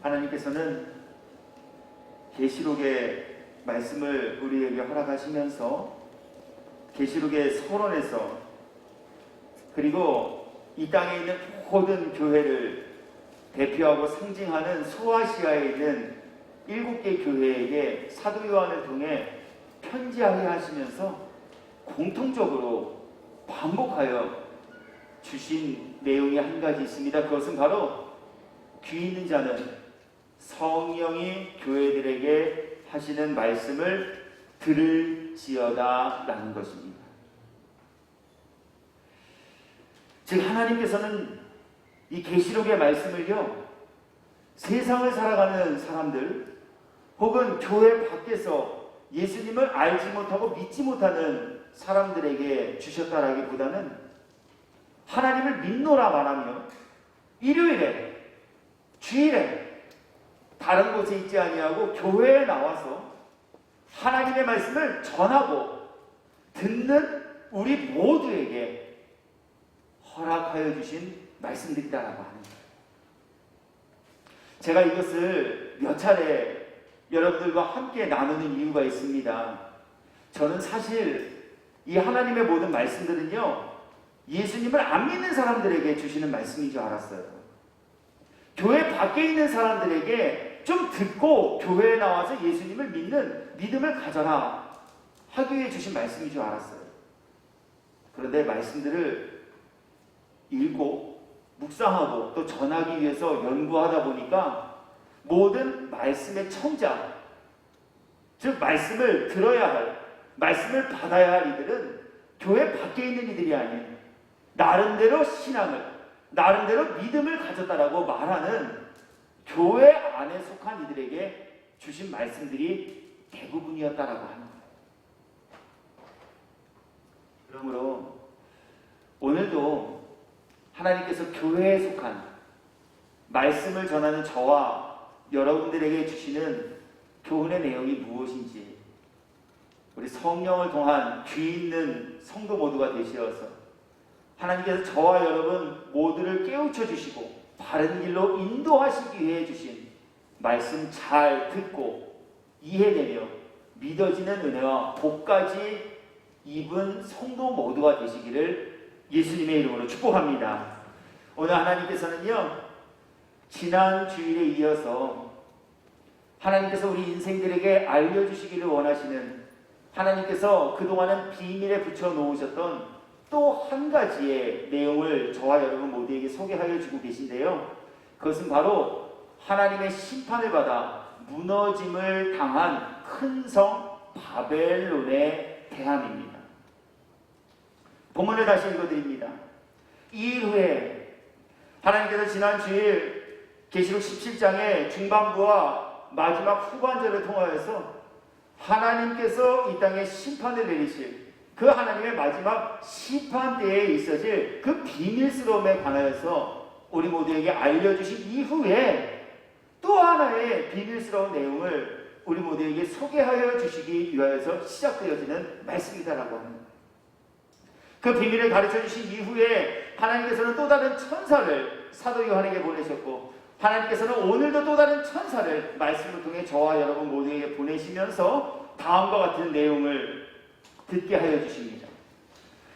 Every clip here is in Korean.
하나님께서는 계시록의 말씀을 우리에게 허락하시면서 계시록의 서론에서 그리고 이 땅에 있는 모든 교회를 대표하고 상징하는 소아시아에 있는 7개 교회에게 사도 요한을 통해 편지하게 하시면서 공통적으로 반복하여 주신 내용이 한 가지 있습니다. 그것은 바로 귀 있는 자는 성령이 교회들에게 하시는 말씀을 들을지어다 라는 것입니다. 즉 하나님께서는 이 계시록의 말씀을요, 세상을 살아가는 사람들 혹은 교회 밖에서 예수님을 알지 못하고 믿지 못하는 사람들에게 주셨다라기보다는 하나님을 믿노라 말하며 일요일에 주일에 다른 곳에 있지 아니하고 교회에 나와서 하나님의 말씀을 전하고 듣는 우리 모두에게 허락하여 주신 말씀들이다라고 합니다. 제가 이것을 몇 차례 여러분들과 함께 나누는 이유가 있습니다. 저는 사실 이 하나님의 모든 말씀들은요, 예수님을 안 믿는 사람들에게 주시는 말씀인 줄 알았어요. 교회 밖에 있는 사람들에게 좀 듣고 교회에 나와서 예수님을 믿는 믿음을 가져라 하기 위해 주신 말씀인 줄 알았어요. 그런데 말씀들을 읽고 묵상하고 또 전하기 위해서 연구하다 보니까 모든 말씀의 청자, 즉 말씀을 들어야 할, 말씀을 받아야 할 이들은 교회 밖에 있는 이들이 아닌 나름대로 신앙을, 나름대로 믿음을 가졌다라고 말하는 교회 안에 속한 이들에게 주신 말씀들이 대부분이었다라고 하는 거예요. 그러므로 오늘도 하나님께서 교회에 속한 말씀을 전하는 저와 여러분들에게 주시는 교훈의 내용이 무엇인지 우리 성령을 통한 귀 있는 성도 모두가 되시어서 하나님께서 저와 여러분 모두를 깨우쳐 주시고 바른 길로 인도하시기 위해 주신 말씀 잘 듣고 이해되며 믿어지는 은혜와 복까지 입은 성도 모두가 되시기를 예수님의 이름으로 축복합니다. 오늘 하나님께서는요, 지난 주일에 이어서 하나님께서 우리 인생들에게 알려주시기를 원하시는, 하나님께서 그동안은 비밀에 붙여놓으셨던 또 한 가지의 내용을 저와 여러분 모두에게 소개하여 주고 계신데요, 그것은 바로 하나님의 심판을 받아 무너짐을 당한 큰 성 바벨론에 대함입니다. 본문을 다시 읽어드립니다. 2일 후에 하나님께서 지난 주일 계시록 17장의 중반부와 마지막 후반절을 통하여서 하나님께서 이 땅에 심판을 내리실 그 하나님의 마지막 심판대에 있어질 그 비밀스러움에 관하여서 우리 모두에게 알려주신 이후에 또 하나의 비밀스러운 내용을 우리 모두에게 소개하여 주시기 위하여서 시작되어지는 말씀이다라고 합니다. 그 비밀을 가르쳐 주신 이후에 하나님께서는 또 다른 천사를 사도 요한에게 보내셨고, 하나님께서는 오늘도 또 다른 천사를 말씀을 통해 저와 여러분 모두에게 보내시면서 다음과 같은 내용을 듣게 하여 주십니다.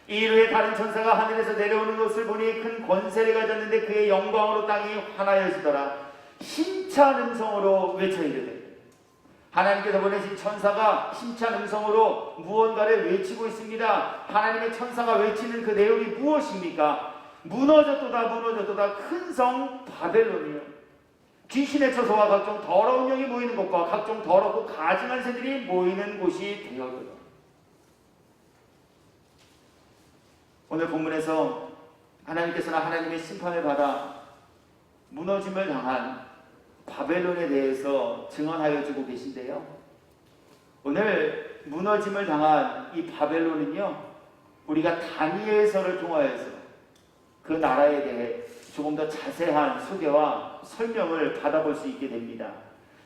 이일 후에 다른 천사가 하늘에서 내려오는 것을 보니 큰 권세를 가졌는데 그의 영광으로 땅이 환하여지더라. 힘찬 음성으로 외쳐 이르되, 하나님께서 보내신 천사가 힘찬 음성으로 무언가를 외치고 있습니다. 하나님의 천사가 외치는 그 내용이 무엇입니까? 무너졌도다 무너졌도다 큰 성 바벨론이요, 귀신의 처소와 각종 더러운 영이 모이는 곳과 각종 더럽고 가증한 새들이 모이는 곳이 되었도다. 오늘 본문에서 하나님께서는 하나님의 심판을 받아 무너짐을 당한 바벨론에 대해서 증언하여 주고 계신데요, 오늘 무너짐을 당한 이 바벨론은요, 우리가 다니엘서를 통하여서 그 나라에 대해 조금 더 자세한 소개와 설명을 받아볼 수 있게 됩니다.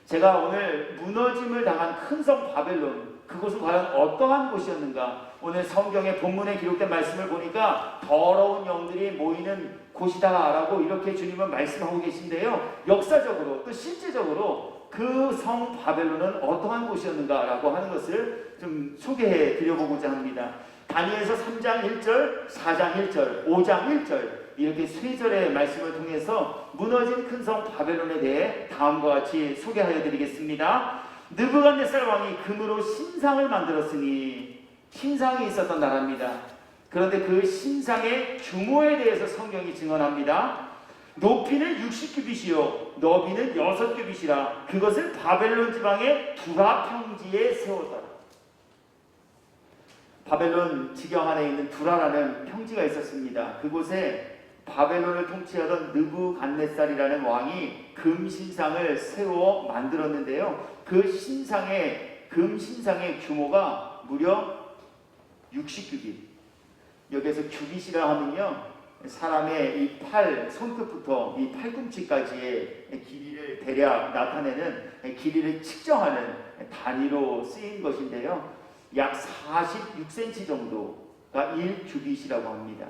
제가 오늘 무너짐을 당한 큰 성 바벨론, 그곳은 과연 어떠한 곳이었는가? 오늘 성경의 본문에 기록된 말씀을 보니까 더러운 영들이 모이는 곳이다라고 이렇게 주님은 말씀하고 계신데요. 역사적으로 또 실제적으로 그 성 바벨론은 어떠한 곳이었는가라고 하는 것을 좀 소개해 드려보고자 합니다. 다니엘서 3장 1절, 4장 1절, 5장 1절 이렇게 세 절의 말씀을 통해서 무너진 큰 성 바벨론에 대해 다음과 같이 소개하여 드리겠습니다. 느부갓네살 왕이 금으로 신상을 만들었으니, 신상이 있었던 나라입니다. 그런데 그 신상의 규모에 대해서 성경이 증언합니다. 높이는 60규빗이요 너비는 6규빗이라 그것을 바벨론 지방의 두라 평지에 세웠더라. 바벨론 지경 안에 있는 두라라는 평지가 있었습니다. 그곳에 바벨론을 통치하던 느부갓네살이라는 왕이 금신상을 세워 만들었는데요. 그 금신상의 규모가 무려 60규빗. 여기에서 규빗이라 하면요, 사람의 이 손끝부터 이 팔꿈치까지의 길이를 대략 나타내는, 길이를 측정하는 단위로 쓰인 것인데요. 약 46cm 정도가 1규빗이라고 합니다.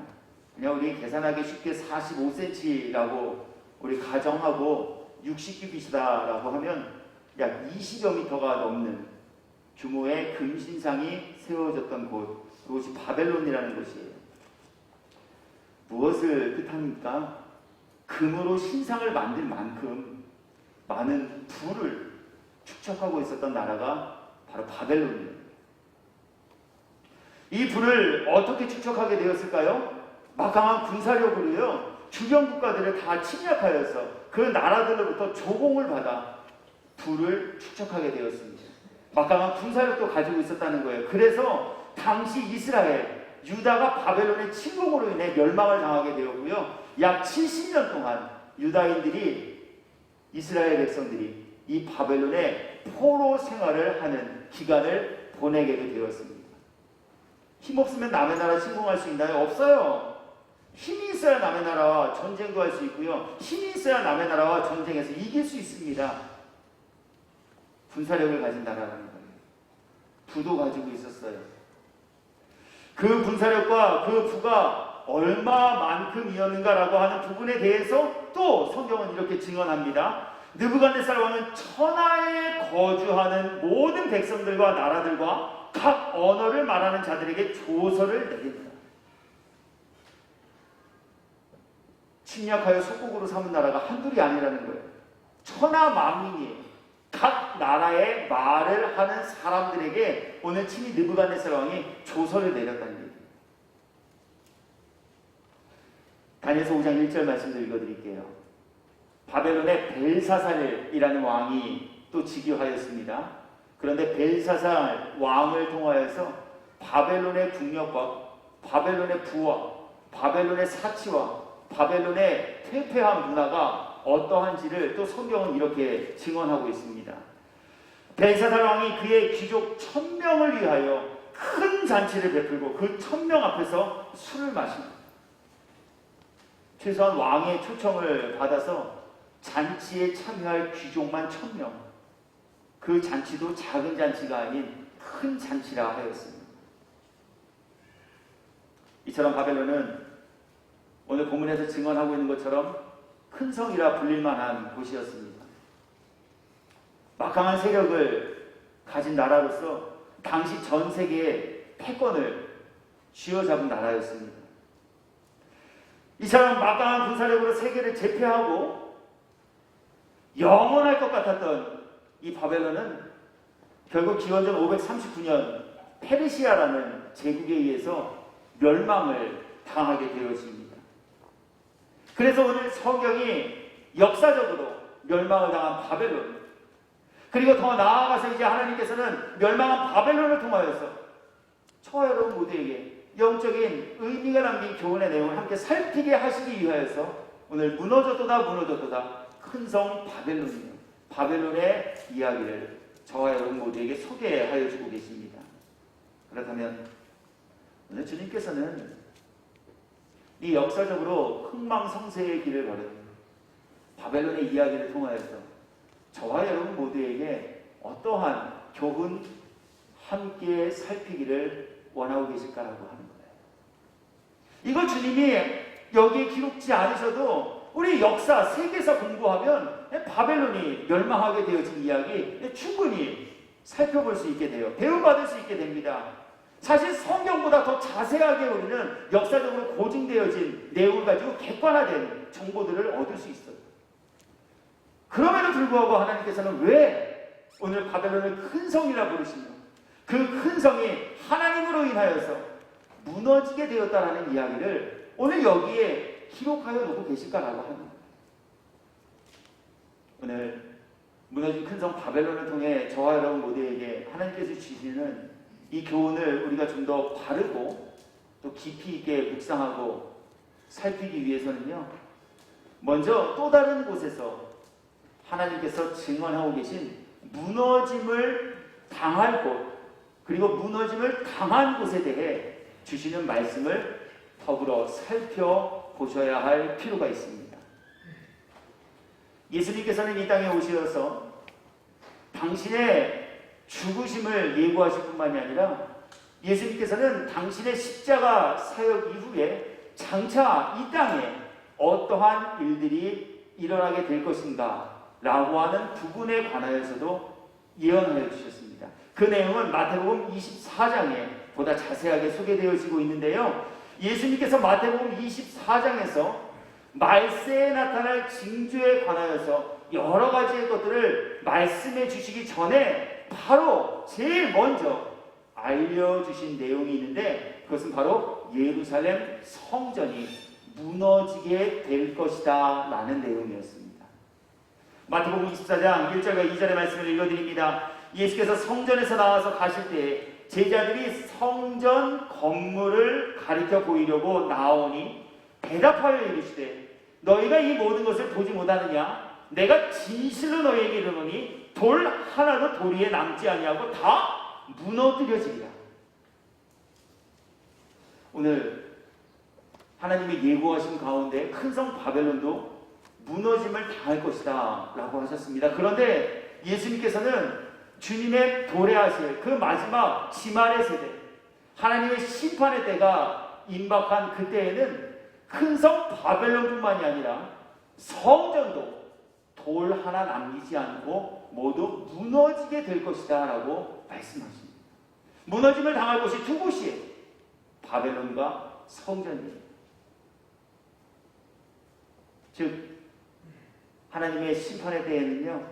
그냥 우리 계산하기 쉽게 45cm라고 우리 가정하고 60규빗이다라고 하면 약 20여 미터가 넘는 규모의 금신상이 세워졌던 그곳이 바벨론이라는 곳이에요. 무엇을 뜻합니까? 금으로 신상을 만들 만큼 많은 부를 축적하고 있었던 나라가 바로 바벨론이에요. 이 부를 어떻게 축적하게 되었을까요? 막강한 군사력으로요, 주변 국가들을 다 침략하여서 그 나라들로부터 조공을 받아 부를 축적하게 되었습니다. 막강한 군사력도 가지고 있었다는 거예요. 그래서 당시 이스라엘, 유다가 바벨론의 침공으로 인해 멸망을 당하게 되었고요. 약 70년 동안 유다인들이, 이스라엘 백성들이 이 바벨론의 포로 생활을 하는 기간을 보내게 되었습니다. 힘없으면 남의 나라 침공할 수 있나요? 없어요. 힘이 있어야 남의 나라와 전쟁도 할 수 있고요. 힘이 있어야 남의 나라와 전쟁에서 이길 수 있습니다. 군사력을 가진 나라라는 거예요. 부도 가지고 있었어요. 그 군사력과 그 부가 얼마만큼이었는가라고 하는 부분에 대해서 또 성경은 이렇게 증언합니다. 느부갓네살 왕은 천하에 거주하는 모든 백성들과 나라들과 각 언어를 말하는 자들에게 조서를 내립니다. 침략하여 속국으로 삼은 나라가 한둘이 아니라는 거예요. 천하 만민이에요. 각 나라의 말을 하는 사람들에게 오늘 친히 느부갓네살 왕이 조서를 내렸다는 얘기예요. 다니엘서 5장 1절 말씀도 읽어드릴게요. 바벨론의 벨사살이라는 왕이 또 즉위하였습니다. 그런데 벨사살 왕을 통하여서 바벨론의 국력과 바벨론의 부와 바벨론의 사치와 바벨론의 퇴폐한 문화가 어떠한지를 또 성경은 이렇게 증언하고 있습니다. 벨사살 왕이 그의 귀족 1000명을 위하여 큰 잔치를 베풀고 그 1000명 앞에서 술을 마십니다. 최소한 왕의 초청을 받아서 잔치에 참여할 귀족만 1000명. 그 잔치도 작은 잔치가 아닌 큰 잔치라 하였습니다. 이처럼 바벨론은 오늘 본문에서 증언하고 있는 것처럼 큰 성이라 불릴 만한 곳이었습니다. 막강한 세력을 가진 나라로서 당시 전 세계의 패권을 쥐어잡은 나라였습니다. 이처럼 막강한 군사력으로 세계를 제패하고 영원할 것 같았던 이 바벨론은 결국 기원전 539년 페르시아라는 제국에 의해서 멸망을 당하게 되어집니다. 그래서 오늘 성경이 역사적으로 멸망을 당한 바벨론, 그리고 더 나아가서 이제 하나님께서는 멸망한 바벨론을 통하여서 저와 여러분 모두에게 영적인 의미가 담긴 교훈의 내용을 함께 살피게 하시기 위하여서 오늘 무너졌도다 큰 성 바벨론이에요. 바벨론의 이야기를 저와 여러분 모두에게 소개하여 주고 계십니다. 그렇다면 오늘 주님께서는 이 역사적으로 흥망성쇠의 길을 걸은 바벨론의 이야기를 통하여서 저와 여러분 모두에게 어떠한 교훈 함께 살피기를 원하고 계실까라고 하는 거예요. 이걸 주님이 여기에 기록지 않으셔도 우리 역사, 세계사 공부하면 바벨론이 멸망하게 되어진 이야기 충분히 살펴볼 수 있게 돼요. 배움받을 수 있게 됩니다. 사실 성경보다 더 자세하게 우리는 역사적으로 고증되어진 내용을 가지고 객관화된 정보들을 얻을 수 있어요. 그럼에도 불구하고 하나님께서는 왜 오늘 바벨론을 큰 성이라 부르시며 그 큰 성이 하나님으로 인하여서 무너지게 되었다라는 이야기를 오늘 여기에 기록하여 놓고 계실까라고 합니다. 오늘 무너진 큰 성 바벨론을 통해 저와 여러분 모두에게 하나님께서 주시는 이 교훈을 우리가 좀 더 바르고 또 깊이 있게 묵상하고 살피기 위해서는요, 먼저 또 다른 곳에서 하나님께서 증언하고 계신 무너짐을 당할 곳, 그리고 무너짐을 당한 곳에 대해 주시는 말씀을 더불어 살펴보셔야 할 필요가 있습니다. 예수님께서는 이 땅에 오셔서 당신의 죽으심을 예고하실 뿐만이 아니라 예수님께서는 당신의 십자가 사역 이후에 장차 이 땅에 어떠한 일들이 일어나게 될 것인가 라고 하는 부분에 관하여서도 예언하여 주셨습니다. 그 내용은 마태복음 24장에 보다 자세하게 소개되어지고 있는데요. 예수님께서 마태복음 24장에서 말세에 나타날 징조에 관하여서 여러 가지의 것들을 말씀해 주시기 전에 바로 제일 먼저 알려주신 내용이 있는데 그것은 바로 예루살렘 성전이 무너지게 될 것이다 라는 내용이었습니다. 마태복음 24장 1절과 2절의 말씀을 읽어드립니다. 예수께서 성전에서 나와서 가실 때 제자들이 성전 건물을 가리켜 보이려고 나오니 대답하여 이르시되 너희가 이 모든 것을 보지 못하느냐? 내가 진실로 너희에게 이르노니 돌 하나도 돌 위에 남지 아니하고 다 무너뜨려지리라. 오늘 하나님의 예고하신 가운데 큰 성 바벨론도 무너짐을 당할 것이다 라고 하셨습니다. 그런데 예수님께서는 주님의 도래하실 그 마지막 지말의 세대, 하나님의 심판의 때가 임박한 그때에는 큰 성 바벨론뿐만이 아니라 성전도 돌 하나 남기지 않고 모두 무너지게 될 것이다 라고 말씀하십니다. 무너짐을 당할 곳이 두 곳이에요. 바벨론과 성전이에요. 즉 하나님의 심판의 때에는요,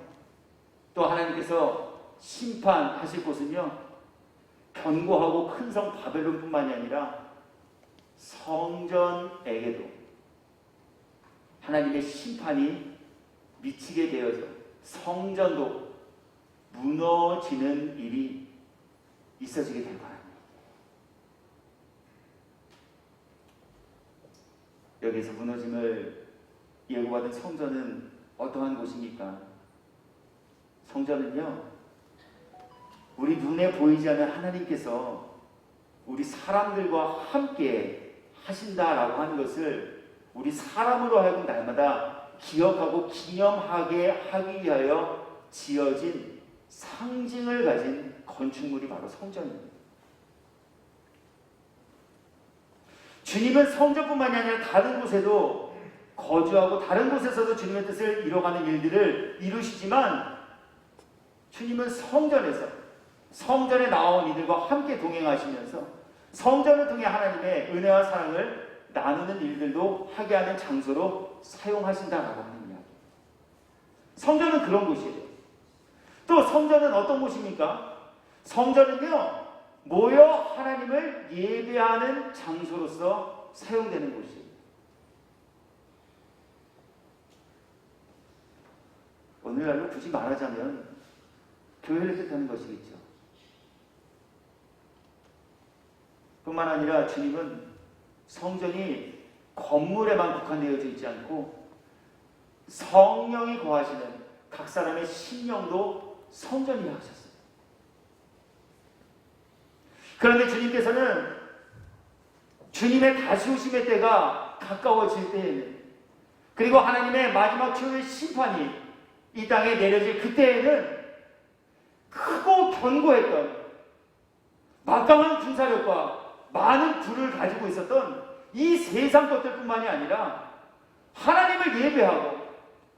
또 하나님께서 심판하실 곳은요, 견고하고 큰 성 바벨론뿐만이 아니라 성전에게도 하나님의 심판이 미치게 되어져 성전도 무너지는 일이 있어지게 될 거예요. 여기서 무너짐을 예고받은 성전은 어떠한 곳입니까? 성전은요, 우리 눈에 보이지 않는 하나님께서 우리 사람들과 함께 하신다라고 하는 것을 우리 사람으로 하여금 날마다 기억하고 기념하게 하기 위하여 지어진 상징을 가진 건축물이 바로 성전입니다. 주님은 성전뿐만이 아니라 다른 곳에도 거주하고 다른 곳에서도 주님의 뜻을 이뤄가는 일들을 이루시지만 주님은 성전에서 성전에 나온 이들과 함께 동행하시면서 성전을 통해 하나님의 은혜와 사랑을 나누는 일들도 하게 하는 장소로 사용하신다라고 하는 이야기. 성전은 그런 곳이에요. 또 성전은 어떤 곳입니까? 성전은요, 모여 하나님을 예배하는 장소로서 사용되는 곳이에요. 오늘날로 굳이 말하자면 교회를 뜻하는 것이겠죠. 뿐만 아니라 주님은 성전이 건물에만 국한되어져 있지 않고 성령이 거하시는 각 사람의 심령도 성전이라 하셨어요. 그런데 주님께서는 주님의 다시 오심의 때가 가까워질 때에는, 그리고 하나님의 마지막 최후의 심판이 이 땅에 내려질 그때에는 크고 견고했던 막강한 군사력과 많은 불을 가지고 있었던 이 세상 것들뿐만이 아니라 하나님을 예배하고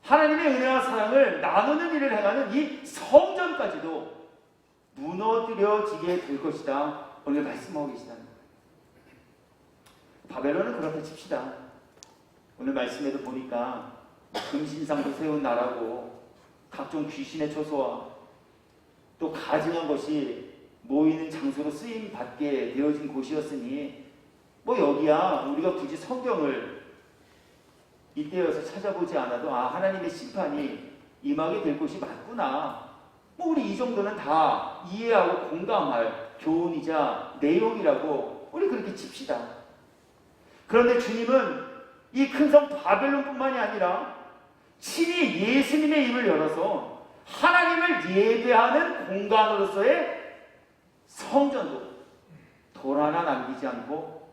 하나님의 은혜와 사랑을 나누는 일을 행하는 이 성전까지도 무너뜨려지게 될 것이다. 오늘 말씀하고 계시다는 거예요. 바벨론은 그렇다 칩시다. 오늘 말씀에도 보니까 금신상도 세운 나라고 각종 귀신의 초소와 또 가증한 것이 모이는 장소로 쓰임 받게 되어진 곳이었으니 뭐 여기야 우리가 굳이 성경을 이때여서 찾아보지 않아도 하나님의 심판이 임하게 될 곳이 맞구나. 뭐 우리 이 정도는 다 이해하고 공감할 교훈이자 내용이라고 우리 그렇게 칩시다. 그런데 주님은 이 큰 성 바벨론뿐만이 아니라 친히 예수님의 입을 열어서 하나님을 예배하는 공간으로서의 성전도 돌 하나 남기지 않고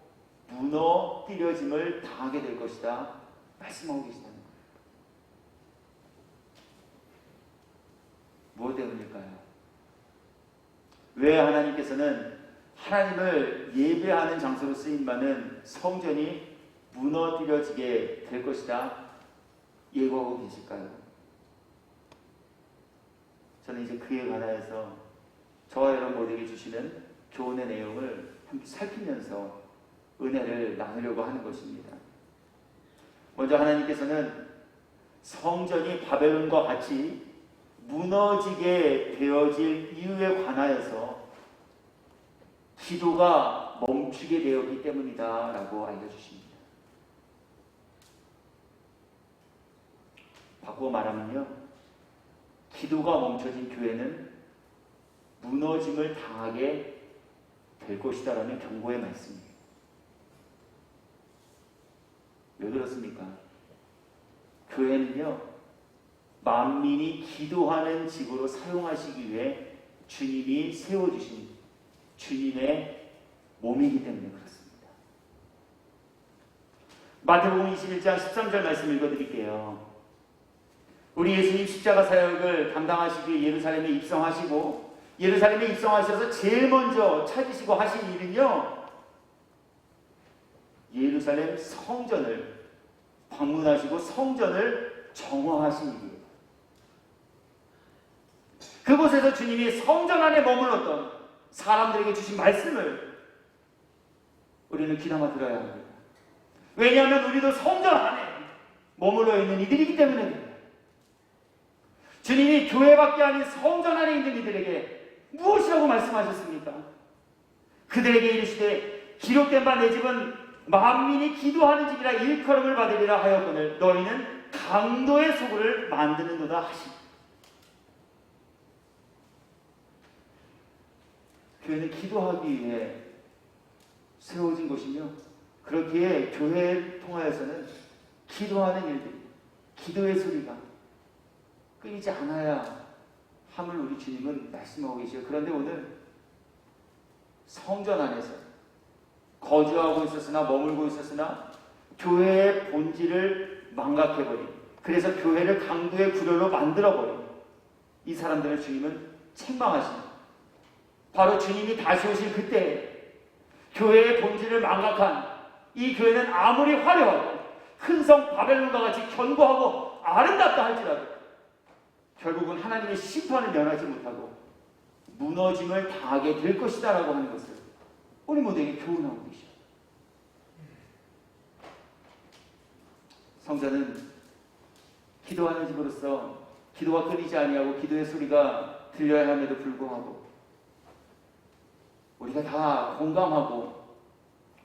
무너뜨려짐을 당하게 될 것이다. 말씀하고 계시다는 거예요. 무엇 때문일까요? 왜 하나님께서는 하나님을 예배하는 장소로 쓰임받는 성전이 무너뜨려지게 될 것이다 예고하고 계실까요? 저는 이제 그에 관하여서 저와 여러분 모두에게 주시는 교훈의 내용을 함께 살피면서 은혜를 나누려고 하는 것입니다. 먼저 하나님께서는 성전이 바벨론과 같이 무너지게 되어질 이유에 관하여서 기도가 멈추게 되었기 때문이다 라고 알려주십니다. 바꾸어 말하면요, 기도가 멈춰진 교회는 무너짐을 당하게 될 것이다 라는 경고의 말씀이에요. 왜 그렇습니까? 교회는요, 만민이 기도하는 집으로 사용하시기 위해 주님이 세워주신 주님의 몸이기 때문에 그렇습니다. 마태복음 21장 13절 말씀 읽어드릴게요. 우리 예수님 십자가 사역을 감당하시기 위해 예루살렘에 입성하시고 예루살렘에 입성하셔서 제일 먼저 찾으시고 하신 일은요, 예루살렘 성전을 방문하시고 성전을 정화하신 일이에요. 그곳에서 주님이 성전 안에 머물렀던 사람들에게 주신 말씀을 우리는 귀담아 들어야 합니다. 왜냐하면 우리도 성전 안에 머물러 있는 이들이기 때문입니다. 주님이 교회밖에 아닌 성전 안에 있는 이들에게 무엇이라고 말씀하셨습니까? 그들에게 이르시되 기록된 바 내 집은 만민이 기도하는 집이라 일컬음을 받으리라 하였거늘 너희는 강도의 소굴을 만드는도다 하시니. 교회는 기도하기 위해 세워진 곳이며 그렇기에 교회를 통하여서는 기도하는 일들, 기도의 소리가 끊이지 않아야 함을 우리 주님은 말씀하고 계시죠. 그런데 오늘 성전 안에서 거주하고 있었으나 머물고 있었으나 교회의 본질을 망각해버린, 그래서 교회를 강도의 구렬로 만들어버린 이 사람들을 주님은 책망하십니다. 바로 주님이 다시 오실 그때 교회의 본질을 망각한 이 교회는 아무리 화려하고 큰 성 바벨론과 같이 견고하고 아름답다 할지라도 결국은 하나님의 심판을 면하지 못하고 무너짐을 당하게 될 것이다 라고 하는 것을 우리 모두에게 교훈하고 계시죠. 성전은 기도하는 집으로서 기도가 끊이지 아니하고 기도의 소리가 들려야 함에도 불구하고 우리가 다 공감하고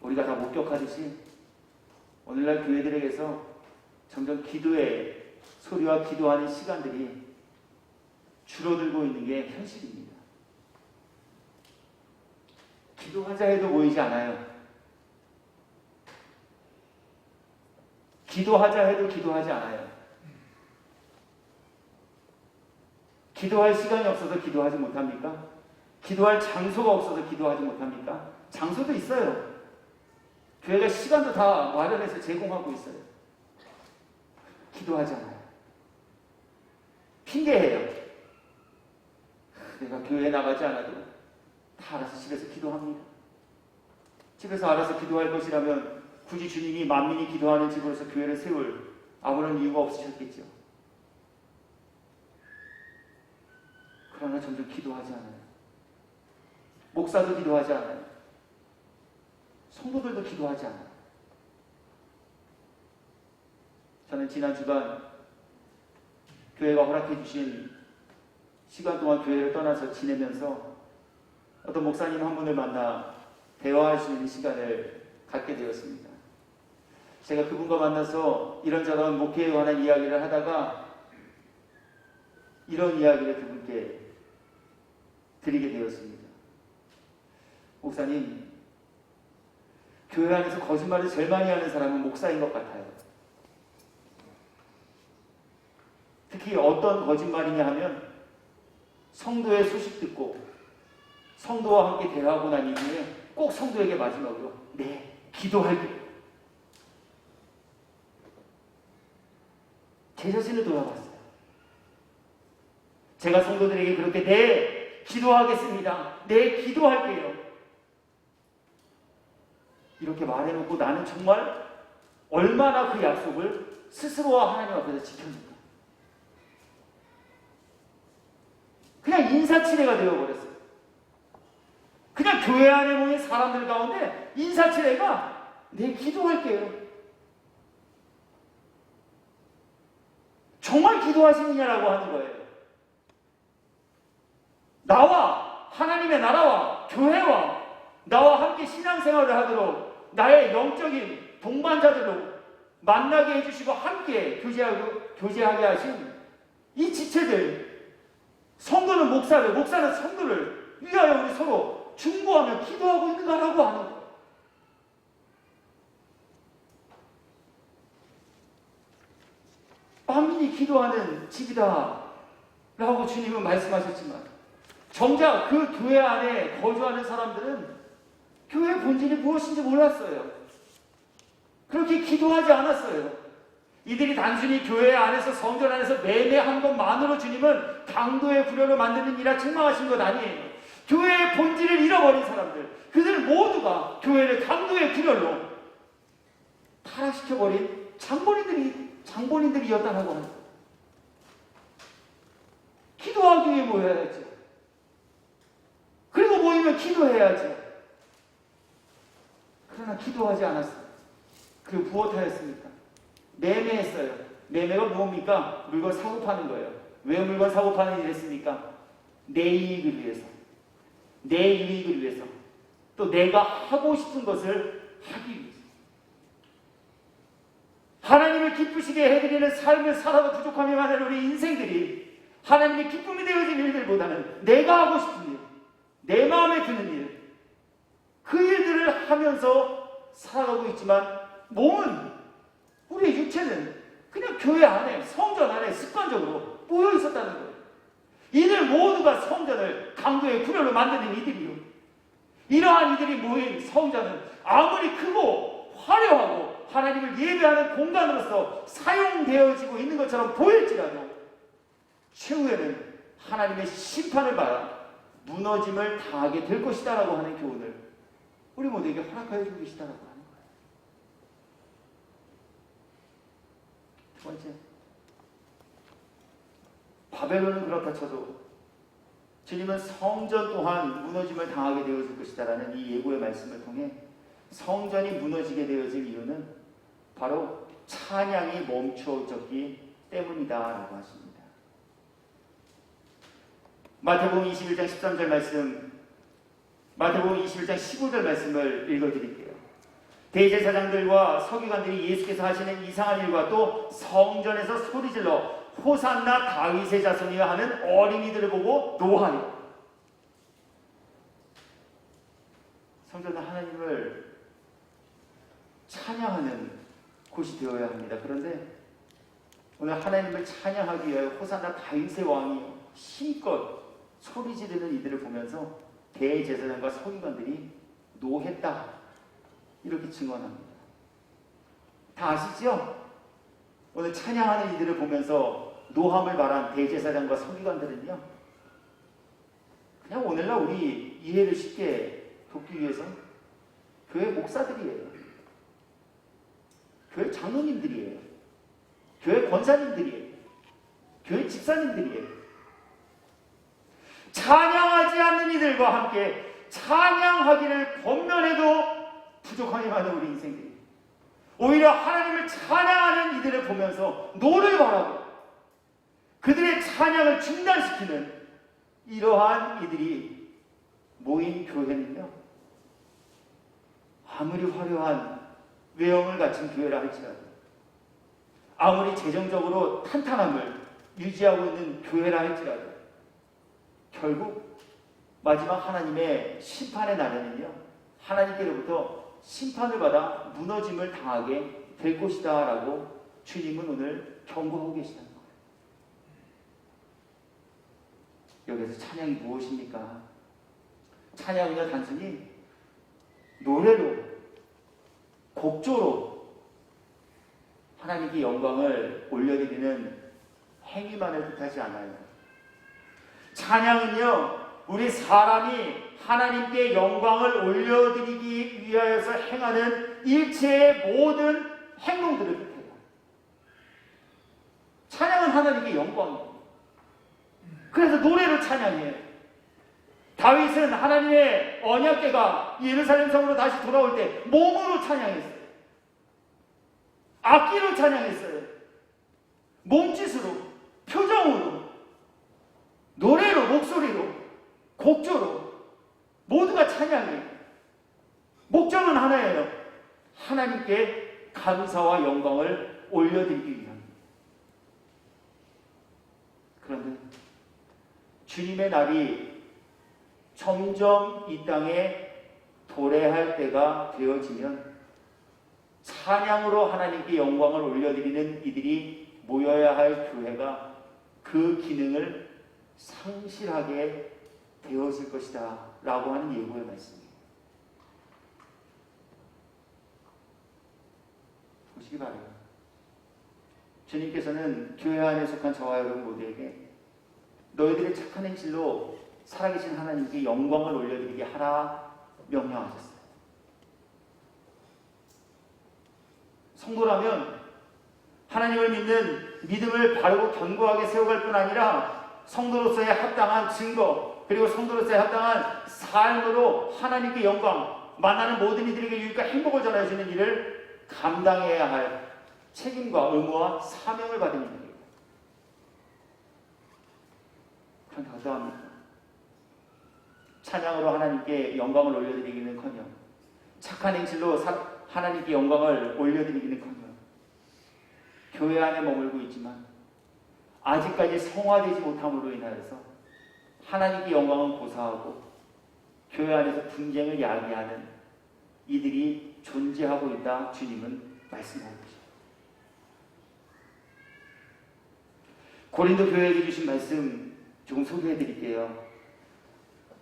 우리가 다 목격하듯이 오늘날 교회들에게서 점점 기도의 소리와 기도하는 시간들이 줄어들고 있는 게 현실입니다. 기도하자 해도 모이지 않아요. 기도하자 해도 기도하지 않아요. 기도할 시간이 없어서 기도하지 못합니까? 기도할 장소가 없어서 기도하지 못합니까? 장소도 있어요. 교회가 시간도 다 마련해서 제공하고 있어요. 기도하지 않아요. 핑계해요. 내가 교회에 나가지 않아도 다 알아서 집에서 기도합니다. 집에서 알아서 기도할 것이라면 굳이 주님이 만민이 기도하는 집으로서 교회를 세울 아무런 이유가 없으셨겠죠. 그러나 점점 기도하지 않아요. 목사도 기도하지 않아요. 성도들도 기도하지 않아요. 저는 지난 주간 교회가 허락해 주신 시간 동안 교회를 떠나서 지내면서 어떤 목사님 한 분을 만나 대화할 수 있는 시간을 갖게 되었습니다. 제가 그분과 만나서 이런저런 목회에 관한 이야기를 하다가 이런 이야기를 그분께 드리게 되었습니다. 목사님, 교회 안에서 거짓말을 제일 많이 하는 사람은 목사인 것 같아요. 특히 어떤 거짓말이냐 하면 성도의 소식 듣고 성도와 함께 대화하고 난 이후에 꼭 성도에게 마지막으로 네, 기도할게요. 제 자신을 돌아봤어요. 제가 성도들에게 그렇게 네, 기도하겠습니다. 네, 기도할게요. 이렇게 말해놓고 나는 정말 얼마나 그 약속을 스스로와 하나님 앞에서 지켰는가. 그냥 인사치레가 되어버렸어요. 그냥 교회 안에 모인 사람들 가운데 인사치레가 네, 기도할게요. 정말 기도하시느냐라고 하는 거예요. 나와 하나님의 나라와 교회와 나와 함께 신앙생활을 하도록 나의 영적인 동반자들로 만나게 해주시고 함께 교제하게 하신 이 지체들, 성도는 목사를, 목사는 성도를 위하여 우리 서로 중보하며 기도하고 있는가라고 하는 거예요. 만민이 기도하는 집이다 라고 주님은 말씀하셨지만 정작 그 교회 안에 거주하는 사람들은 교회의 본질이 무엇인지 몰랐어요. 그렇게 기도하지 않았어요. 이들이 단순히 교회 안에서 성전 안에서 매매한 것만으로 주님은 강도의 구려로 만드는 이라 책망하신 것 아니에요. 교회의 본질을 잃어버린 사람들, 그들 모두가 교회를 강도의 구려로 타락시켜버린 장본인들이었다라고 합니다. 기도하기 위해 모여야죠. 그리고 모이면 기도해야죠. 그러나 기도하지 않았어요. 그리고 무엇하였습니까? 매매했어요. 매매가 뭡니까? 물건 사고 파는 거예요. 왜 물건 사고 파는 일을 했습니까? 내 이익을 위해서, 내 유익을 위해서, 또 내가 하고 싶은 것을 하기 위해서. 하나님을 기쁘시게 해드리는 삶을 살아도 부족함이 많은 우리 인생들이 하나님의 기쁨이 되어진 일들보다는 내가 하고 싶은 일, 내 마음에 드는 일, 그 일들을 하면서 살아가고 있지만 몸은, 우리의 육체는 그냥 교회 안에, 성전 안에 습관적으로 모여 있었다는 거예요. 이들 모두가 성전을 강도의 구려로 만드는 이들이요. 이러한 이들이 모인 성전은 아무리 크고 화려하고 하나님을 예배하는 공간으로서 사용되어지고 있는 것처럼 보일지라도 최후에는 하나님의 심판을 받아 무너짐을 당하게 될 것이다라고 하는 교훈을 우리 모두에게 허락하여 주고 계시다라고 하는 거예요. 두 번째, 바벨론은 그렇다 쳐도 주님은 성전 또한 무너짐을 당하게 되어질 것이다라는 이 예고의 말씀을 통해 성전이 무너지게 되어질 이유는 바로 찬양이 멈춰졌기 때문이다라고 하십니다. 마태복음 21장 13절 말씀, 마태복음 21장 15절 말씀을 읽어드릴게요. 대제사장들과 서기관들이 예수께서 하시는 이상한 일과 또 성전에서 소리질러 호산나 다윗의 자손이여 하는 어린이들을 보고 노하여. 성전은 하나님을 찬양하는 곳이 되어야 합니다. 그런데 오늘 하나님을 찬양하기 위하여 호산나 다윗의 왕이 힘껏 소리 지르는 이들을 보면서 대제사장과 서기관들이 노했다, 이렇게 증언합니다. 다 아시죠? 오늘 찬양하는 이들을 보면서 노함을 말한 대제사장과 서기관들은요, 그냥 오늘날 우리 이해를 쉽게 돕기 위해서 교회 목사들이에요. 교회 장로님들이에요. 교회 권사님들이에요. 교회 집사님들이에요. 찬양하지 않는 이들과 함께 찬양하기를 권면해도 부족함이 많은 우리 인생들이, 오히려 하나님을 찬양하는 이들을 보면서 노를 바라고 그들의 찬양을 중단시키는 이러한 이들이 모인 교회는요, 아무리 화려한 외형을 갖춘 교회라 할지라도, 아무리 재정적으로 탄탄함을 유지하고 있는 교회라 할지라도, 결국 마지막 하나님의 심판의 날에는요, 하나님께로부터 심판을 받아 무너짐을 당하게 될 것이다 라고 주님은 오늘 경고하고 계시다는 거예요. 여기서 찬양이 무엇입니까? 찬양은요, 단순히 노래로, 곡조로 하나님께 영광을 올려드리는 행위만을 뜻하지 않아요. 찬양은요, 우리 사람이 하나님께 영광을 올려드리기 위하여서 행하는 일체의 모든 행동들을 뜻해요. 찬양은 하나님께 영광이에요. 그래서 노래로 찬양해요. 다윗은 하나님의 언약궤가 예루살렘 성으로 다시 돌아올 때 몸으로 찬양했어요. 악기로 찬양했어요. 몸짓으로, 표정으로, 노래로, 목소리로, 곡조로 모두가 찬양해요. 목적은 하나예요. 하나님께 감사와 영광을 올려드리기 위함입니다. 그런데 주님의 날이 점점 이 땅에 도래할 때가 되어지면 찬양으로 하나님께 영광을 올려드리는 이들이 모여야 할 교회가 그 기능을 상실하게 되어질 것이다 라고 하는 예고의 말씀입니다. 보시기 바랍니다. 주님께서는 교회 안에 속한 저와 여러분 모두에게 너희들의 착한 행실로 살아계신 하나님께 영광을 올려드리게 하라 명령하셨어요. 성도라면 하나님을 믿는 믿음을 바르고 견고하게 세워갈 뿐 아니라 성도로서의 합당한 증거, 그리고 성도로서의 합당한 삶으로 하나님께 영광, 만나는 모든 이들에게 유익과 행복을 전해주는 일을 감당해야 할 책임과 의무와 사명을 받은 이들입니다. 그런데 어떠합니까? 찬양으로 하나님께 영광을 올려드리기는커녕 착한 행실로 하나님께 영광을 올려드리기는커녕 교회 안에 머물고 있지만 아직까지 성화되지 못함으로 인하여서 하나님께 영광은 고사하고 교회 안에서 분쟁을 야기하는 이들이 존재하고 있다 주님은 말씀하고 계십니다. 고린도 교회에게 주신 말씀 조금 소개해 드릴게요.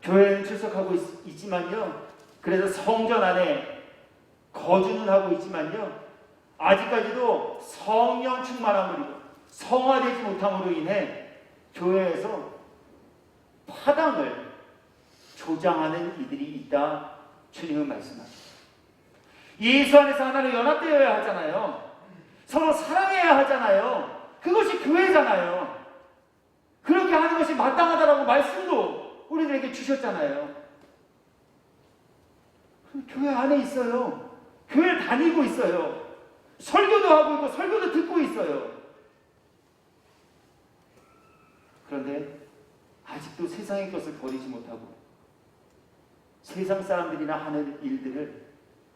교회는 출석하고 있지만요, 그래서 성전 안에 거주는 하고 있지만요, 아직까지도 성령 충만함으로 성화되지 못함으로 인해 교회에서 파당을 조장하는 이들이 있다 주님은 말씀하십니다. 예수 안에서 하나로 연합되어야 하잖아요. 서로 사랑해야 하잖아요. 그것이 교회잖아요. 그렇게 하는 것이 마땅하다라고 말씀도 우리들에게 주셨잖아요. 교회 안에 있어요. 교회를 다니고 있어요. 설교도 하고 있고 설교도 듣고 있어요. 그런데 아직도 세상의 것을 버리지 못하고 세상 사람들이나 하는 일들을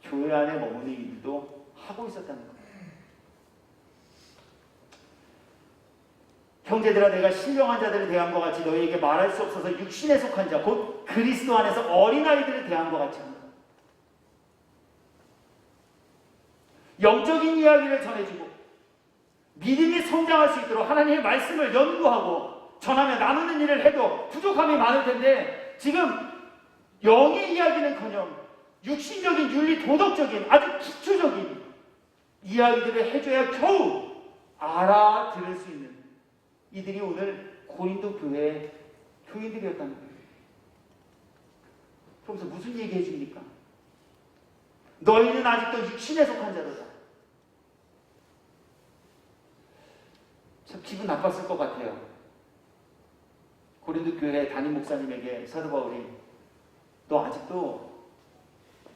교회 안에 머무는 일도 하고 있었다는 거예요. 형제들아, 내가 신령한 자들을 대한 것 같이 너희에게 말할 수 없어서 육신에 속한 자, 곧 그리스도 안에서 어린아이들을 대한 것 같이 합니다. 영적인 이야기를 전해주고 믿음이 성장할 수 있도록 하나님의 말씀을 연구하고 전하며 나누는 일을 해도 부족함이 많을 텐데, 지금 영의 이야기는커녕 육신적인 윤리 도덕적인 아주 기초적인 이야기들을 해줘야 겨우 알아들을 수 있는 이들이 오늘 고린도 교회의 교인들이었다는 거예요. 그러면서 무슨 얘기 해줍니까? 너희는 아직도 육신에 속한 자로다. 참 기분 나빴을 것 같아요. 고린도 교회 담임 목사님에게 사도 바울이 너 아직도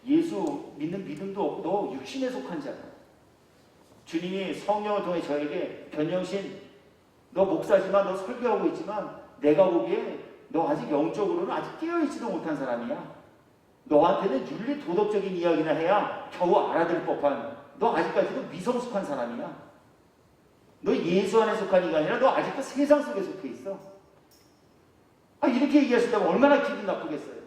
예수 믿는 믿음도 없고 너 육신에 속한 자야. 주님이 성령을 통해 저에게 변영신 너 목사지만 너 설교하고 있지만 내가 보기에 너 아직 영적으로는 아직 깨어있지도 못한 사람이야. 너한테는 윤리 도덕적인 이야기나 해야 겨우 알아들 법한 너 아직까지도 미성숙한 사람이야. 너 예수 안에 속한 인간이 아니라 너 아직도 세상 속에 속해 있어. 이렇게 얘기하신다면 얼마나 기분 나쁘겠어요.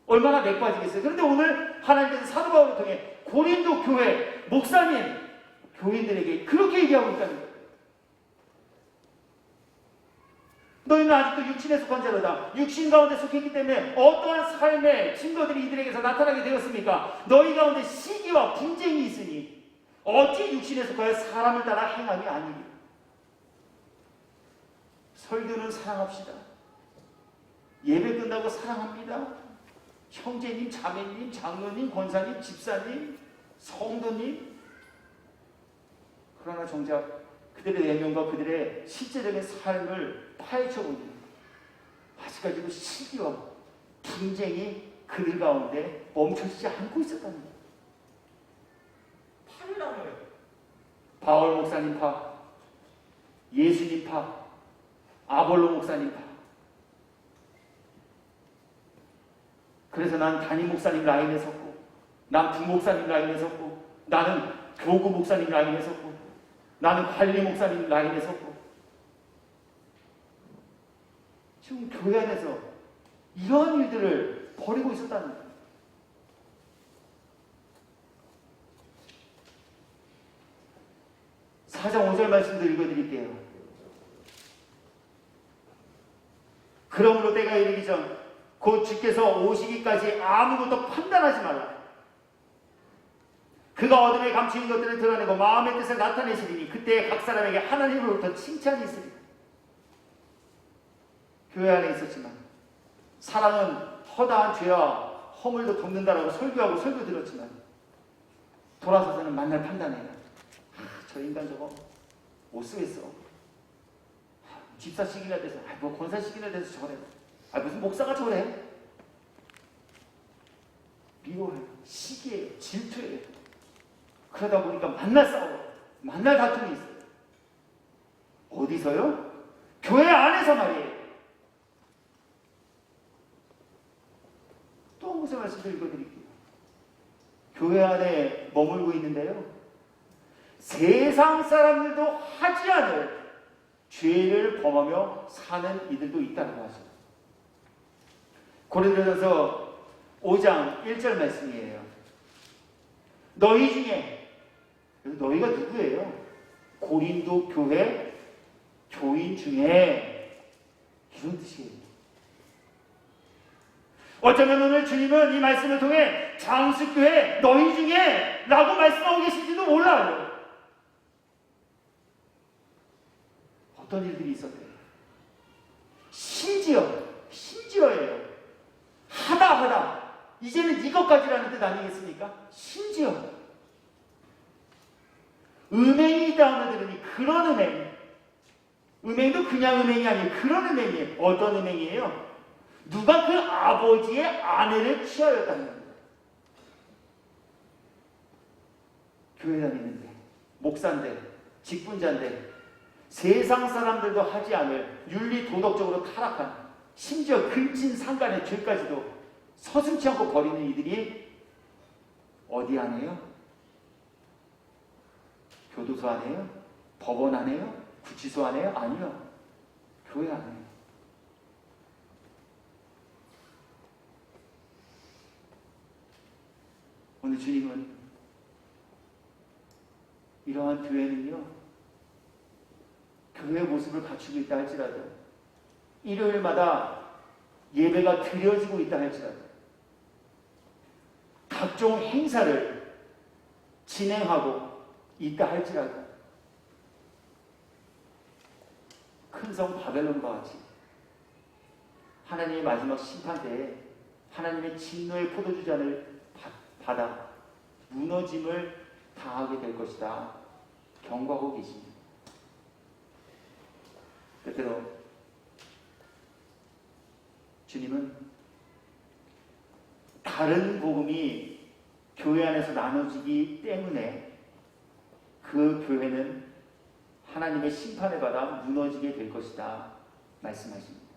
얼마나 맥빠지겠어요. 그런데 오늘 하나님께서 사도 바울을 통해 고린도 교회 목사님 교인들에게 그렇게 얘기하고 있다는 거예요. 너희는 아직도 육신에 속한 자로다. 육신 가운데 속했기 때문에 어떠한 삶의 증거들이 이들에게서 나타나게 되었습니까? 너희 가운데 시기와 분쟁이 있으니 어찌 육신에 속하여 사람을 따라 행함이 아니니. 설교는 사랑합시다. 예배 끝나고 사랑합니다. 형제님, 자매님, 장로님, 권사님, 집사님, 성도님. 그러나 정작 그들의 내면과 그들의 실제적인 삶을 파헤쳐보니 아직까지도 시기와 분쟁이 그들 가운데 멈춰지지 않고 있었다는 거예요. 팔을 나눠요. 바울 목사님 파, 예수님 파, 아볼로 목사님 파. 그래서 난 담임 목사님 라인에 섰고, 난 부목사님 라인에 섰고, 나는 교구 목사님 라인에 섰고, 나는 관리 목사님 라인에 섰고. 지금 교회 안에서 이러한 일들을 벌이고 있었다는 거예요. 사장 5절 말씀도 읽어드릴게요. 그러므로 때가 이르기 전 곧 주께서 오시기까지 아무것도 판단하지 말라. 그가 어둠에 감추인 것들을 드러내고 마음의 뜻을 나타내시리니 그때 각 사람에게 하나님으로부터 칭찬이 있으리라. 교회 안에 있었지만 사랑은 허다한 죄와 허물도 덮는다라고 설교하고 설교 들었지만 돌아서서는 만날 판단해요. 저 인간 저거 못 쓰겠어. 집사식이나 돼서 뭐 권사식이나 돼서 저래. 무슨 목사가 저래. 미워해요. 시기해요. 질투해요. 그러다 보니까 만날 싸워요. 만날 다툼이 있어요. 어디서요? 교회 안에서 말이에요. 또 한 곳의 말씀을 읽어드릴게요. 교회 안에 머물고 있는데요. 세상 사람들도 하지 않을 죄를 범하며 사는 이들도 있다고 하죠. 고린도전서 5장 1절 말씀이에요. 너희 중에, 너희가 누구예요? 고린도 교회 교인 중에, 이런 뜻이에요. 어쩌면 오늘 주님은 이 말씀을 통해 장수교회 너희 중에 라고 말씀하고 계신지도 몰라요. 어떤 일들이 있었대요. 심지어예요. 하다 이제는 이것까지라는 뜻 아니겠습니까? 심지어 음행이 있다 하면 들으니 그런 음행도 그냥 음행이 아니에요. 그런 음행이에요. 어떤 음행이에요? 누가 그 아버지의 아내를 취하였다는 겁니다. 교회 다니는데 목사인데 직분자인데 세상 사람들도 하지 않을 윤리 도덕적으로 타락한 심지어 근친상간의 죄까지도 서슴지 않고 버리는 이들이 어디 안에요? 교도소 안에요? 법원 안에요? 구치소 안에요? 아니요. 교회 안에요. 오늘 주님은 이러한 교회는요, 교회 모습을 갖추고 있다 할지라도, 일요일마다 예배가 드려지고 있다 할지라도, 각종 행사를 진행하고 있다 할지라도, 큰 성 바벨론과 같이 하나님의 마지막 심판 때에 하나님의 진노의 포도주잔을 받아 무너짐을 당하게 될 것이다 경고하고 계십니다. 때때로 주님은 다른 복음이 교회 안에서 나눠지기 때문에 그 교회는 하나님의 심판을 받아 무너지게 될 것이다 말씀하십니다.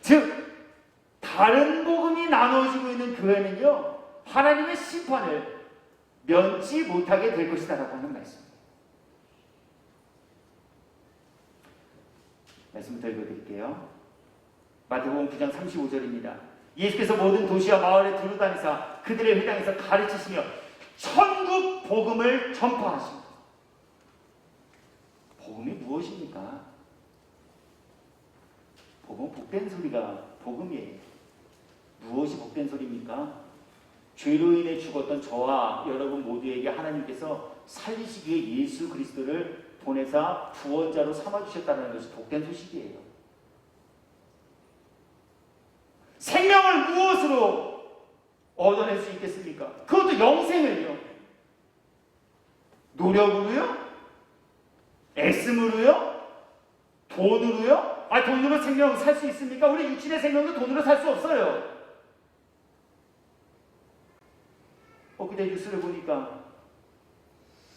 즉 다른 복음이 나눠지고 있는 교회는요 하나님의 심판을 면치 못하게 될 것이다 라고 하는 말씀입니다. 말씀을 더 읽어드릴게요. 마태복음 9장 35절입니다. 예수께서 모든 도시와 마을에 두루다니사 그들의 회당에서 가르치시며 천국 복음을 전파하십니다. 복음이 무엇입니까? 복음, 복된 소리가 복음이에요. 무엇이 복된 소리입니까? 죄로 인해 죽었던 저와 여러분 모두에게 하나님께서 살리시기 위해 예수 그리스도를 보내사 구원자로 삼아주셨다는 것이 복된 소식이에요. 생명을 무엇으로 얻어낼 수 있겠습니까? 그것도 영생을요. 노력으로요? 애씀으로요? 돈으로요? 돈으로 생명 살 수 있습니까? 우리 육신의 생명도 돈으로 살 수 없어요. 그때 뉴스를 보니까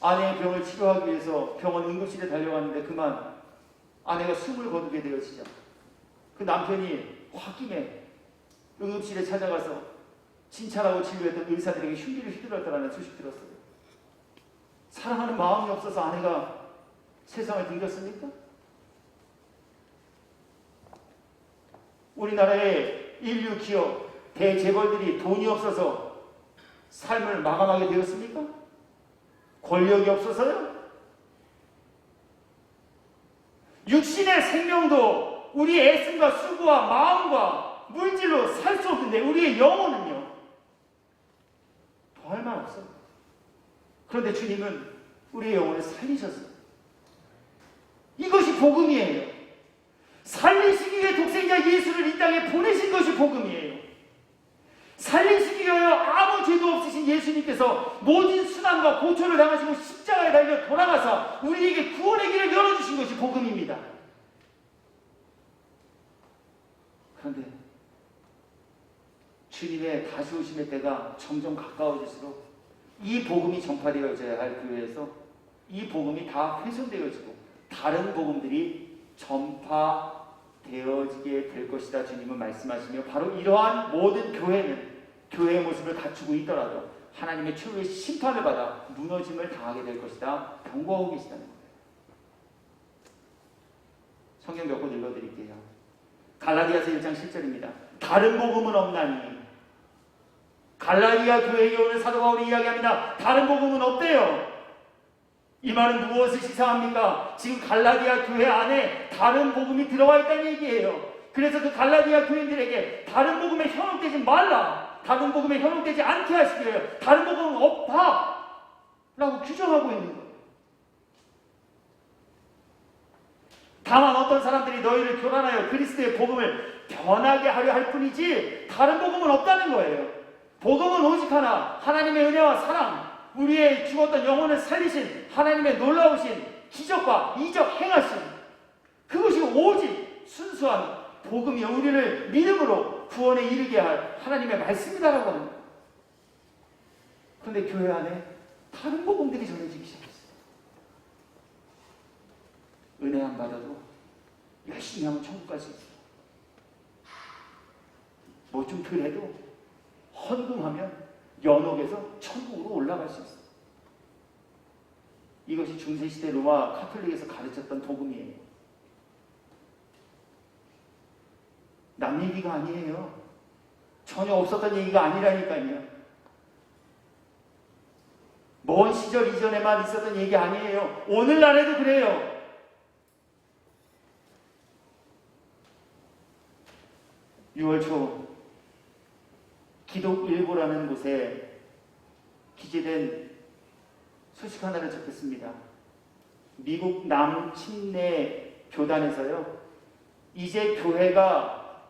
아내의 병을 치료하기 위해서 병원 응급실에 달려갔는데 그만 아내가 숨을 거두게 되어지자 그 남편이 홧김에 응급실에 찾아가서 진찰하고 진료했던 의사들에게 흉기를 휘둘렀다는 소식 들었어요. 사랑하는 마음이 없어서 아내가 세상을 등졌습니까? 우리나라의 인류 기업 대재벌들이 돈이 없어서 삶을 마감하게 되었습니까? 권력이 없어서요? 육신의 생명도 우리의 애씀과 수고와 마음과 물질로 살 수 없는데 우리의 영혼은요? 더할 만 없어요. 그런데 주님은 우리의 영혼을 살리셨어요. 이것이 복음이에요. 살리시기 위해 독생자 예수를 이 땅에 보내신 것이 복음이에요. 살리시기 위하여 아무 죄도 없으신 예수님께서 모든 순환과 고초를 당하시고 십자가에 달려 돌아가서 우리에게 구원의 길을 열어주신 것이 복음입니다. 그런데 주님의 다시 오심의 때가 점점 가까워질수록 이 복음이 전파되어져야 할 교회에서 이 복음이 다 훼손되어지고 다른 복음들이 전파되어지게 될 것이다 주님은 말씀하시며 바로 이러한 모든 교회는 교회의 모습을 갖추고 있더라도 하나님의 최후의 심판을 받아 무너짐을 당하게 될 것이다 경고하고 계시다는 거예요. 성경 몇 권 읽어드릴게요. 갈라디아서 1장 7절입니다. 다른 복음은 없나니 갈라디아 교회에 오는 사도 바울이 이야기합니다. 다른 복음은 없대요. 이 말은 무엇을 시사합니까? 지금 갈라디아 교회 안에 다른 복음이 들어와 있다는 얘기예요. 그래서 그 갈라디아 교인들에게 다른 복음에 현혹되지 말라. 다른 복음에 현혹되지 않게 하시기 위하여 다른 복음은 없다 라고 규정하고 있는 거예요. 다만 어떤 사람들이 너희를 교란하여 그리스도의 복음을 변하게 하려 할 뿐이지 다른 복음은 없다는 거예요. 복음은 오직 하나, 하나님의 은혜와 사랑, 우리의 죽었던 영혼을 살리신 하나님의 놀라우신 기적과 이적 행하심, 그것이 오직 순수한 복음이 우리를 믿음으로 구원에 이르게 할 하나님의 말씀이다라고 하는 거예요. 그런데 교회 안에 다른 복음들이 전해지기 시작했어요. 은혜 안 받아도 열심히 하면 천국 갈 수 있어요. 뭐 좀 덜해도 헌금하면 연옥에서 천국으로 올라갈 수 있어요. 이것이 중세시대 로마 카톨릭에서 가르쳤던 복음이에요. 남 얘기가 아니에요. 전혀 없었던 얘기가 아니라니까요. 먼 시절 이전에만 있었던 얘기 아니에요. 오늘날에도 그래요. (6월) 초 기독일보라는 곳에 기재된 소식 하나를 접했습니다. 미국 남침내 교단에서요, 이제 교회가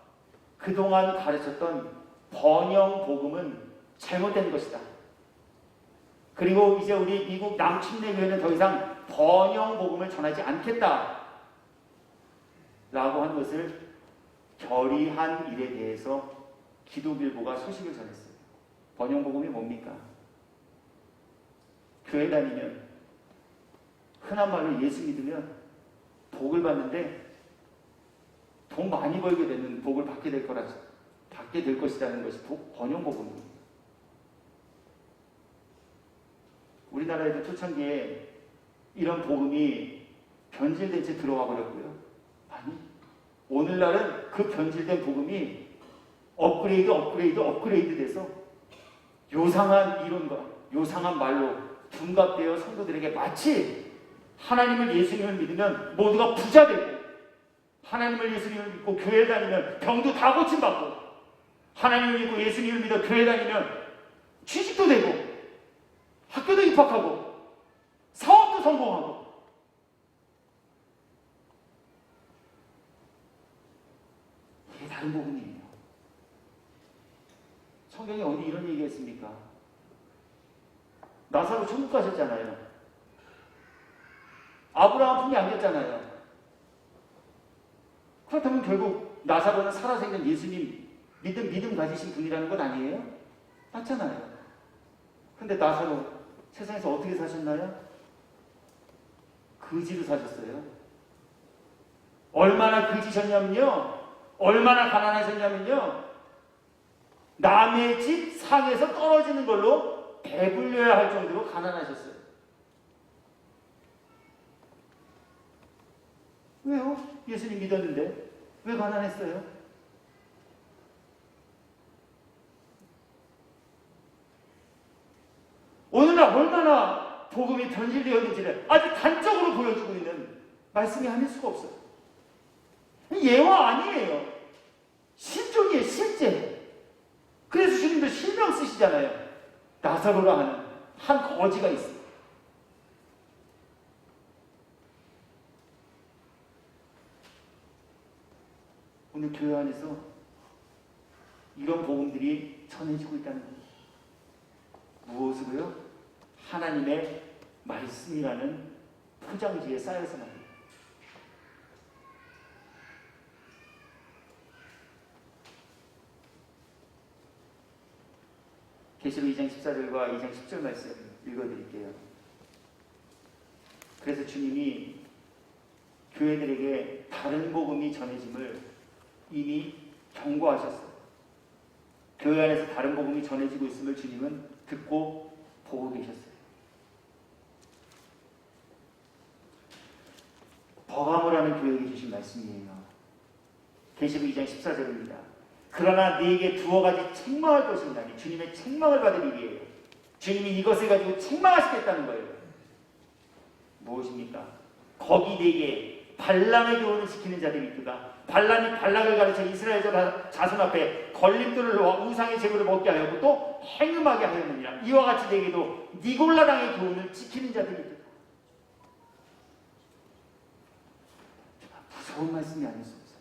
그동안 가르쳤던 번영 복음은 잘못된 것이다. 그리고 이제 우리 미국 남침내 교회는 더 이상 번영 복음을 전하지 않겠다 라고 하는 것을 결의한 일에 대해서 기독일보가 소식을 전했어요. 번영복음이 뭡니까? 교회 다니면, 흔한 말로 예수 믿으면 복을 받는데 돈 많이 벌게 되는 복을 받게 될 것이라는 것이 번영복음입니다. 우리나라에도 초창기에 이런 복음이 변질된 채 들어와 버렸고요. 아니, 오늘날은 그 변질된 복음이 업그레이드 돼서 요상한 이론과 요상한 말로 둔갑되어 성도들에게 마치 하나님을 예수님을 믿으면 모두가 부자 되고, 하나님을 예수님을 믿고 교회 다니면 병도 다 고침받고, 하나님을 믿고 예수님을 믿어 교회 다니면 취직도 되고 학교도 입학하고 사업도 성공하고. 이게 다른 복음이에요. 성경에 어디 이런 얘기했습니까? 나사로 천국 가셨잖아요. 아브라함 품에 안겼잖아요. 그렇다면 결국 나사로는 살아생전 예수님 믿음 가지신 분이라는 것 아니에요? 맞잖아요. 근데 나사로 세상에서 어떻게 사셨나요? 거지로 사셨어요. 얼마나 거지셨냐면요, 얼마나 가난하셨냐면요, 남의 집 상에서 떨어지는 걸로 배불려야 할 정도로 가난하셨어요. 왜요? 예수님 믿었는데 왜 가난했어요? 오늘날 얼마나 복음이 변질되었는지를 아주 단적으로 보여주고 있는 말씀이 아닐 수가 없어요. 예화 아니에요. 실존이에요, 실제. 그래서 주님도 실명 쓰시잖아요. 나사로라 하는 한 거지가 있어요. 오늘 교회 안에서 이런 복음들이 전해지고 있다는 거예요. 무엇으로요? 하나님의 말씀이라는 포장지에 쌓여서 말입니다. 계시록 2장 14절과 2장 10절 말씀 읽어드릴게요. 그래서 주님이 교회들에게 다른 복음이 전해짐을 이미 경고하셨어요. 교회 안에서 다른 복음이 전해지고 있음을 주님은 듣고 보고 계셨어요. 버가모라는 교회에게 주신 말씀이에요. 계시록 2장 14절입니다. 그러나 네게 두어 가지 책망할 것이 있나니, 주님의 책망을 받을 일이에요. 주님이 이것을 가지고 책망하시겠다는 거예요. 무엇입니까? 거기 네게 발람의 교훈을 지키는 자들이 있도다. 발람이 발락을 가르쳐 이스라엘 자손 앞에 걸림돌을 놓아 우상의 제물을 먹게 하였고 또 행음하게 하였느니라. 이와 같이 네게도 니골라당의 교훈을 지키는 자들이 있도다. 무서운 말씀이 아닐 수 없어요.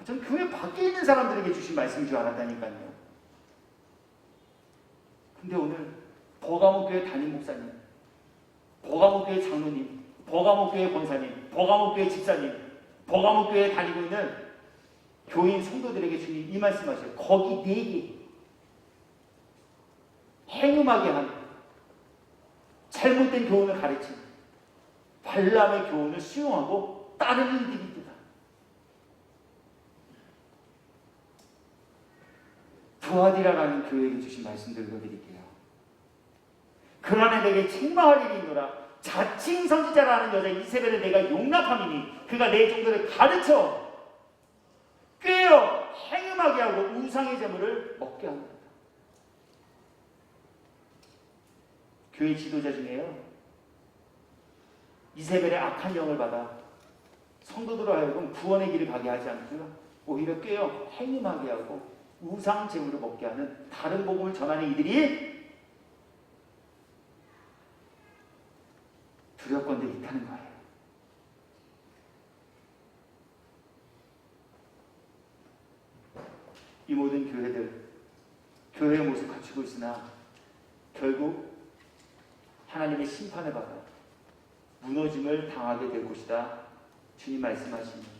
전 교회 밖에 있는 사람들에게 주신 말씀인 줄 알았다니까요. 근데 오늘 버가모 교회 담임 목사님, 버가모 교회 장로님, 버가모 교회 권사님, 버가모 교회 집사님, 버가모 교회에 다니고 있는 교인 성도들에게 주님 이 말씀하셔요. 거기 네게 행음하게 한 잘못된 교훈을 가르친 발람의 교훈을 수용하고 따르는 이들이 있다. 두아디라라는 교회에게 주신 말씀들 읽어드릴게요. 그러나 내게 책망할 일이 있노라. 자칭 선지자라는 여자 이세벨을 내가 용납함이니 그가 내 종들을 가르쳐 꾀어 행음하게 하고 우상의 제물을 먹게 합니다. 교회 지도자 중에요, 이세벨의 악한 영을 받아 성도들로 하여금 구원의 길을 가게 하지 않고요, 오히려 꾀어 행음하게 하고 우상 제물을 먹게 하는 다른 복음을 전하는 이들이 두렵건대 있다는 거예요. 이 모든 교회들, 교회의 모습 갖추고 있으나 결국 하나님의 심판을 받아 무너짐을 당하게 될 것이다. 주님 말씀하십니다.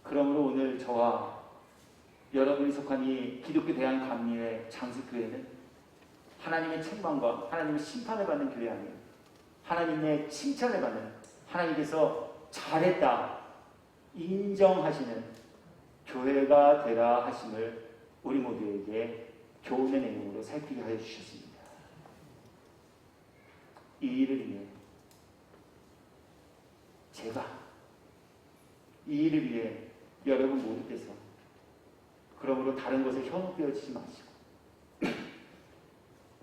그러므로 오늘 저와 여러분이 속한 이 기독교 대한감리의 장수교회는 하나님의 책망과 하나님의 심판을 받는 교회 아니에요. 하나님의 칭찬을 받는, 하나님께서 잘했다 인정하시는 교회가 되라 하심을 우리 모두에게 교훈의 내용으로 살피게 하여 주셨습니다. 이 일을 위해 제가 이 일을 위해 여러분 모두께서 그러므로 다른 것에 현혹되어지지 마시고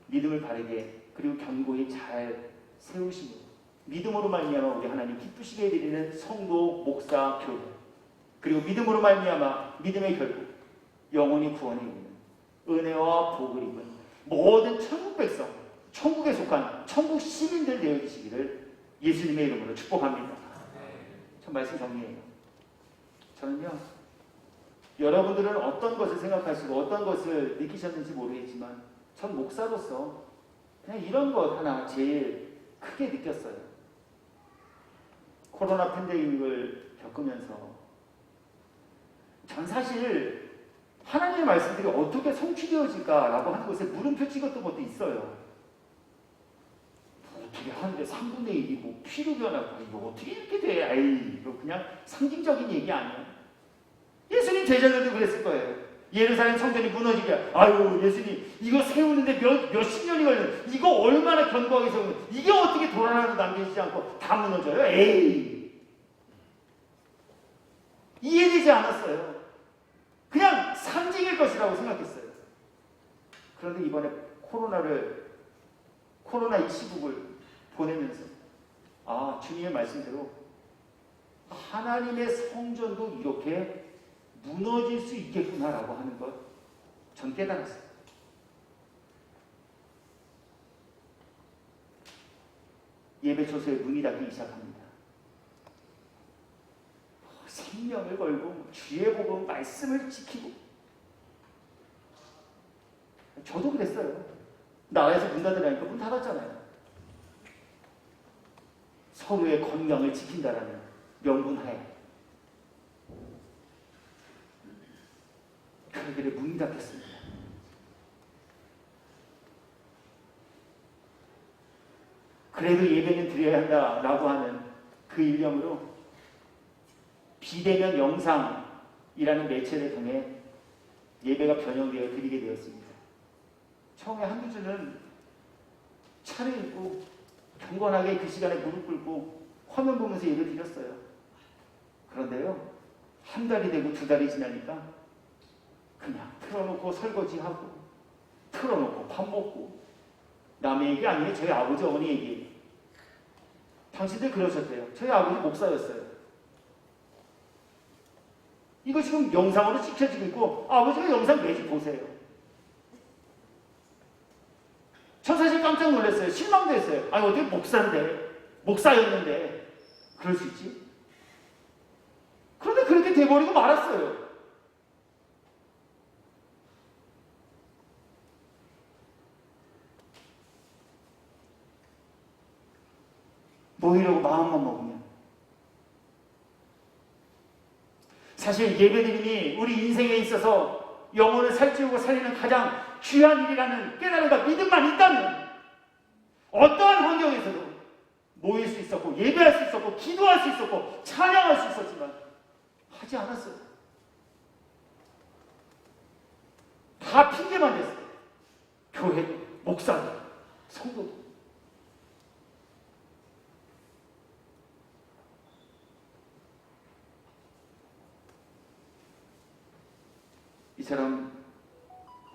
믿음을 바르게 그리고 견고히 잘 세우시고 믿음으로 말미암아 우리 하나님 기쁘시게 드리는 성도, 목사, 교회 그리고 믿음으로 말미암아 믿음의 결국 영혼이 구원에 이르는 은혜와 복을 입은 모든 천국 백성, 천국에 속한 천국 시민들 되어 계시기를 예수님의 이름으로 축복합니다. 전 말씀 정리해요. 저는요, 여러분들은 어떤 것을 생각하시고 어떤 것을 느끼셨는지 모르겠지만 전 목사로서 그냥 이런 것 하나 제일 크게 느꼈어요. 코로나 팬데믹을 겪으면서 전 사실 하나님의 말씀들이 어떻게 성취되어질까라고 하는 것에 물음표 찍었던 것도 있어요. 어떻게 하는데 3분의 1이 뭐 피로 변하고 이거 어떻게 이렇게 돼? 에이, 이거 그냥 상징적인 얘기 아니야. 예수님 제자들도 그랬을 거예요. 예루살렘 성전이 무너지게 아유 예수님 이거 세우는데 몇십 년이 걸리는 이거 얼마나 견고하게 세우는 이게 어떻게 돌 하나도 남기지 않고 다 무너져요? 에이, 이해되지 않았어요. 그냥 상징일 것이라고 생각했어요. 그런데 이번에 코로나 이 시국을 보내면서 아 주님의 말씀대로 하나님의 성전도 이렇게 무너질 수 있겠구나라고 하는 것 전 깨달았어요. 예배 초소에 문이 닫히기 시작합니다. 생명을 걸고 주의 복음 말씀을 지키고 저도 그랬어요. 나라에서 문 닫으라니까 문 닫았잖아요. 서로의 건강을 지킨다라는 명분하에 교회들의 문이 닫혔습니다. 그래도 예배는 드려야 한다라고 하는 그 일념으로 비대면 영상이라는 매체를 통해 예배가 변형되어 드리게 되었습니다. 처음에 한두 주는 차를 입고 경건하게 그 시간에 무릎 꿇고 화면 보면서 예배 드렸어요. 그런데요, 한 달이 되고 두 달이 지나니까 그냥 틀어놓고 설거지하고 틀어놓고 밥 먹고 남의 얘기 아니에요. 저희 아버지 어머니 얘기예요. 당신들 그러셨대요. 저희 아버지 목사였어요. 이거 지금 영상으로 찍혀지고 있고 아버지가 영상 매주 보세요. 저 사실 깜짝 놀랐어요. 실망도 했어요. 아니 어떻게 목사였는데 그럴 수 있지? 그런데 그렇게 돼버리고 말았어요. 모이려고 마음만 먹으면 사실 예배드림이 우리 인생에 있어서 영혼을 살찌우고 살리는 가장 귀한 일이라는 깨달음과 믿음만 있다면 어떠한 환경에서도 모일 수 있었고 예배할 수 있었고 기도할 수 있었고 찬양할 수 있었지만 하지 않았어요. 다 핑계만 댔어요. 교회도 목사도 성도도. 이처럼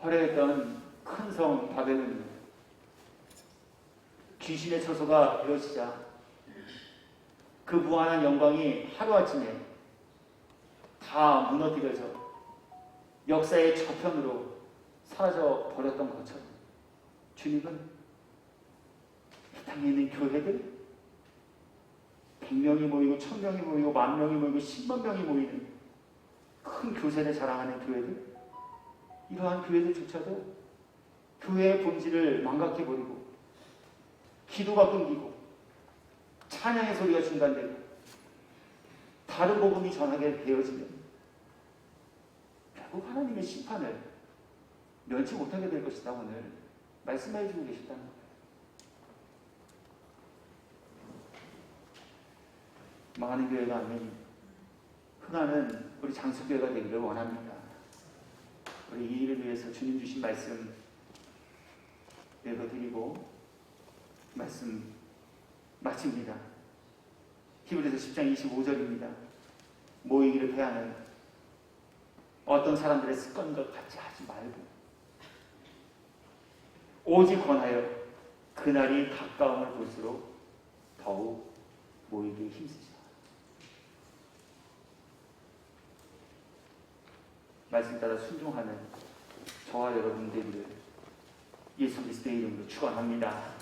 화려했던 큰 성 바벨론이 귀신의 처소가 되어지자 그 무한한 영광이 하루아침에 다 무너뜨려져 역사의 저편으로 사라져 버렸던 것처럼 주님은 이 땅에 있는 교회들 100명이 모이고 1000명이 모이고 10,000명이 모이고 10만 명이 모이는 큰 교세를 자랑하는 교회들 이러한 교회들조차도 교회의 본질을 망각해버리고 기도가 끊기고 찬양의 소리가 중단되고 다른 복음이 전하게 되어지면 결국 하나님의 심판을 면치 못하게 될 것이다. 오늘 말씀해 주고 계시다는 거예요. 망하는 교회가 아닌 흥하는 우리 장수교회가 되기를 원합니다. 우리 이 일을 위해서 주님 주신 말씀 읽어드리고 말씀 마칩니다. 히브리서 10장 25절입니다. 모이기를 패하는 어떤 사람들의 습관과 같이 하지 말고 오직 권하여 그날이 가까움을 볼수록 더욱 모이기에 힘쓰자. 말씀 따라 순종하는 저와 여러분 되기를 예수 그리스도의 이름으로 축원합니다.